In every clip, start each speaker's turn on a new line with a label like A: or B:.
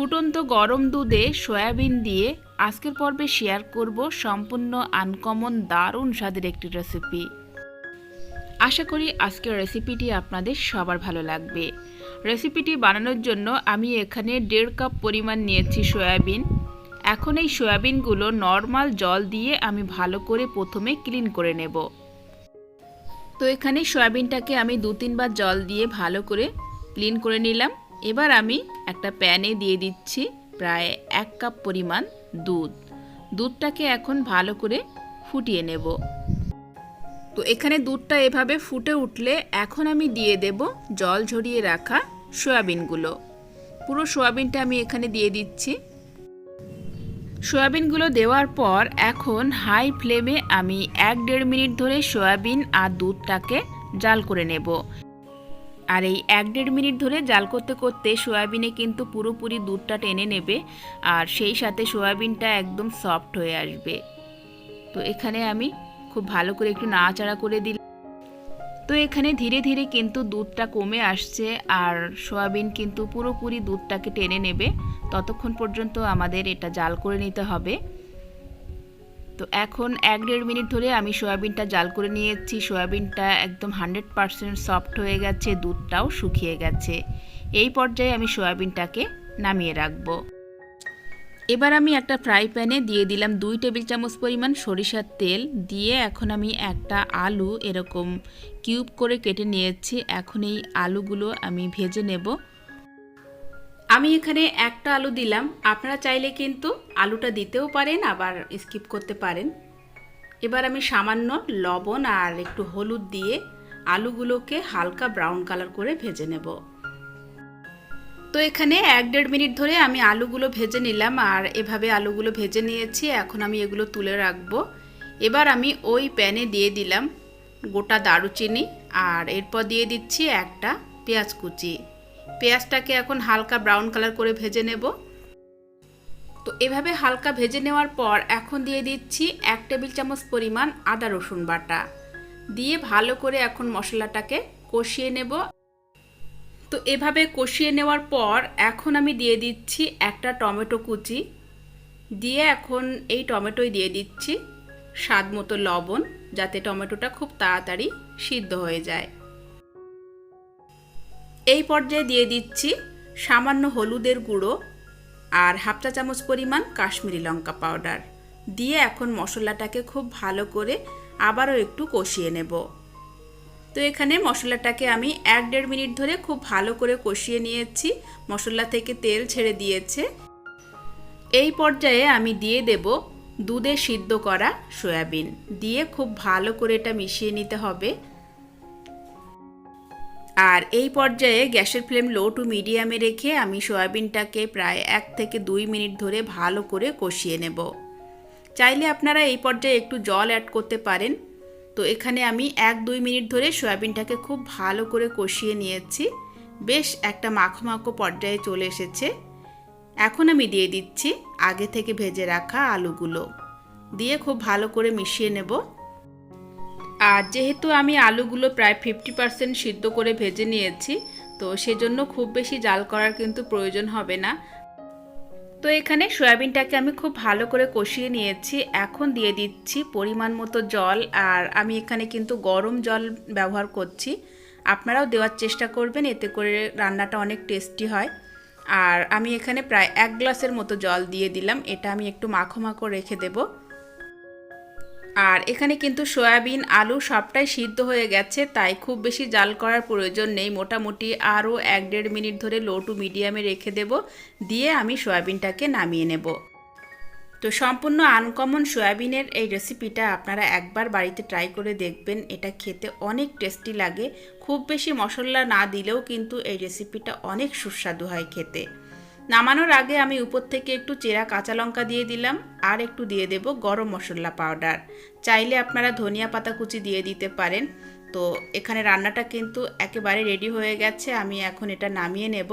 A: ফুটন্ত গরম দুধে সয়াবিন দিয়ে আজকের পর্বে শেয়ার করব সম্পূর্ণ আনকমন দারুণ স্বাদের একটি রেসিপি। আশা করি আজকের রেসিপিটি আপনাদের সবার ভালো লাগবে। রেসিপিটি বানানোর জন্য আমি এখানে 1.5 কাপ পরিমাণ নিয়েছি সয়াবিন। এখন এই সয়াবিনগুলো নর্মাল জল দিয়ে আমি ভালো করে প্রথমে ক্লিন করে নেব। তো এখানে সয়াবিনটাকে আমি 2-3 বার জল দিয়ে ভালো করে ক্লিন করে নিলাম। এবার আমি একটা প্যানে দিয়ে দিচ্ছি প্রায় 1 কাপ পরিমাণ দুধটাকে এখন ভালো করে ফুটিয়ে নেব। তো এখানে দুধটা এভাবে ফুটে উঠলে এখন আমি দিয়ে দেব জল ঝরিয়ে রাখা সয়াবিনগুলো। পুরো সয়াবিনটা আমি এখানে দিয়ে দিচ্ছি। সয়াবিনগুলো দেওয়ার পর এখন হাই ফ্লেমে আমি 1-1.5 মিনিট ধরে সয়াবিন আর দুধটাকে জাল করে নেব। আর এই 1-1.5 মিনিট ধরে জাল করতে করতে সয়াবিনে কিন্তু পুরোপুরি দুধটা টেনে নেবে আর সেই সাথে সয়াবিনটা একদম সফট হয়ে আসবে। তো এখানে আমি খুব ভালো করে একটু নাড়াচাড়া করে দিলাম। তো এখানে ধীরে ধীরে কিন্তু দুধটা কমে আসছে আর সয়াবিন কিন্তু পুরোপুরি দুধটাকে টেনে নেবে। ততক্ষণ পর্যন্ত আমাদের এটা জাল করে নিতে হবে। তো এখন 1-1.5 মিনিট ধরে আমি সয়াবিনটা জাল করে নিয়েছি। সয়াবিনটা একদম 100% সফট হয়ে গেছে, দুধটাও শুকিয়ে গেছে। এই পর্যায়ে আমি সয়াবিনটাকে নামিয়ে রাখবো। এবার আমি একটা ফ্রাই প্যানে দিয়ে দিলাম 2 টেবিল চামচ পরিমাণ সরিষার তেল। দিয়ে এখন আমি একটা আলু এরকম কিউব করে কেটে নিয়েছি। এখন এই আলুগুলো আমি ভেজে নেব। আমি এখানে একটা আলু দিলাম, আপনারা চাইলে কিন্তু আলুটা দিতেও পারেন আবার স্কিপ করতে পারেন। এবার আমি সামান্য লবণ আর একটু হলুদ দিয়ে আলুগুলোকে হালকা ব্রাউন কালার করে ভেজে নেব। তো এখানে 1-1.5 মিনিট ধরে আমি আলুগুলো ভেজে নিলাম আর এভাবে আলুগুলো ভেজে নিয়েছি। এখন আমি এগুলো তুলে রাখবো। এবার আমি ওই প্যানে দিয়ে দিলাম গোটা দারুচিনি আর এরপর দিয়ে দিচ্ছি একটা পেঁয়াজ কুচি। পেঁয়াজটাকে এখন হালকা ব্রাউন কালার করে ভেজে নেব। তো এভাবে হালকা ভেজে নেওয়ার পর এখন দিয়ে দিচ্ছি 1 টেবিল চামচ পরিমাণ আদা রসুন বাটা দিয়ে ভালো করে এখন মশলাটাকে কষিয়ে নেব। তো এভাবে কষিয়ে নেওয়ার পর এখন আমি দিয়ে দিচ্ছি একটা টমেটো কুচি দিয়ে এখন এই টমেটোই দিয়ে দিচ্ছি স্বাদ মতো লবণ, যাতে টমেটোটা খুব তাড়াতাড়ি সিদ্ধ হয়ে যায়। এই পর্যায়ে দিয়ে দিচ্ছি সামান্য হলুদের গুঁড়ো আর 1/2 চা চামচ পরিমাণ কাশ্মীরি লঙ্কা পাউডার দিয়ে এখন মশলাটাকে খুব ভালো করে আবারও একটু কষিয়ে নেব। তো এখানে মশলাটাকে আমি 1-1.5 মিনিট ধরে খুব ভালো করে কষিয়ে নিয়েছি। মশলা থেকে তেল ছেড়ে দিয়েছে। এই পর্যায়ে আমি দিয়ে দেব দুধে সিদ্ধ করা সয়াবিন দিয়ে খুব ভালো করে এটা মিশিয়ে নিতে হবে। আর এই পর্যায়ে গ্যাসের ফ্লেম লো টু মিডিয়ামে রেখে আমি সয়াবিনটাকে প্রায় 1 থেকে 2 মিনিট ধরে ভালো করে কষিয়ে নেব। চাইলে আপনারা এই পর্যায়ে একটু জল অ্যাড করতে পারেন। তো এখানে আমি 1-2 মিনিট ধরে সয়াবিনটাকে খুব ভালো করে কষিয়ে নিয়েছি। বেশ একটা মাখো মাখো পর্যায়ে চলে এসেছে। এখন আমি দিয়ে দিচ্ছি আগে থেকে ভেজে রাখা আলুগুলো দিয়ে খুব ভালো করে মিশিয়ে নেব। আর যেহেতু আমি আলুগুলো প্রায় 50% সিদ্ধ করে ভেজে নিয়েছি, তো সেজন্য খুব বেশি জাল করার কিন্তু প্রয়োজন হবে না। তো এখানে সয়াবিনটাকে আমি খুব ভালো করে কষিয়ে নিয়েছি। এখন দিয়ে দিচ্ছি পরিমাণ মতো জল আর আমি এখানে কিন্তু গরম জল ব্যবহার করছি। আপনারাও দেওয়ার চেষ্টা করবেন, এতে করে রান্নাটা অনেক টেস্টি হয়। আর আমি এখানে প্রায় 1 গ্লাসের মতো জল দিয়ে দিলাম। এটা আমি একটু মাখো মাখো রেখে দেব। আর এখানে কিন্তু সয়াবিন আলু সবটাই সিদ্ধ হয়ে গেছে, তাই খুব বেশি জাল করার প্রয়োজন নেই। মোটামুটি আরও 1-1.5 মিনিট ধরে লো টু মিডিয়ামে রেখে দেব। দিয়ে আমি সয়াবিনটাকে নামিয়ে নেব। তো সম্পূর্ণ আনকমন সয়াবিনের এই রেসিপিটা আপনারা একবার বাড়িতে ট্রাই করে দেখবেন। এটা খেতে অনেক টেস্টি লাগে। খুব বেশি মশলা না দিলেও কিন্তু এই রেসিপিটা অনেক সুস্বাদু হয় খেতে। নামানোর আগে আমি উপর থেকে একটু চেরা কাঁচা লঙ্কা দিয়ে দিলাম আর একটু দিয়ে দেব গরম মশলা পাউডার। চাইলে আপনারা ধনিয়া পাতা কুচি দিয়ে দিতে পারেন। তো এখানে রান্নাটা কিন্তু একেবারে রেডি হয়ে গেছে। আমি এখন এটা নামিয়ে নেব।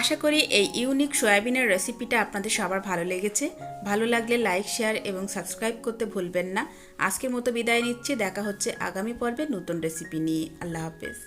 A: আশা করি এই ইউনিক সয়াবিনের রেসিপিটা আপনাদের সবার ভালো লেগেছে। ভালো লাগলে লাইক, শেয়ার এবং সাবস্ক্রাইব করতে ভুলবেন না। আজকের মতো বিদায় নিচ্ছি। দেখা হচ্ছে আগামী পর্বে নতুন রেসিপি নিয়ে। আল্লাহ হাফেজ।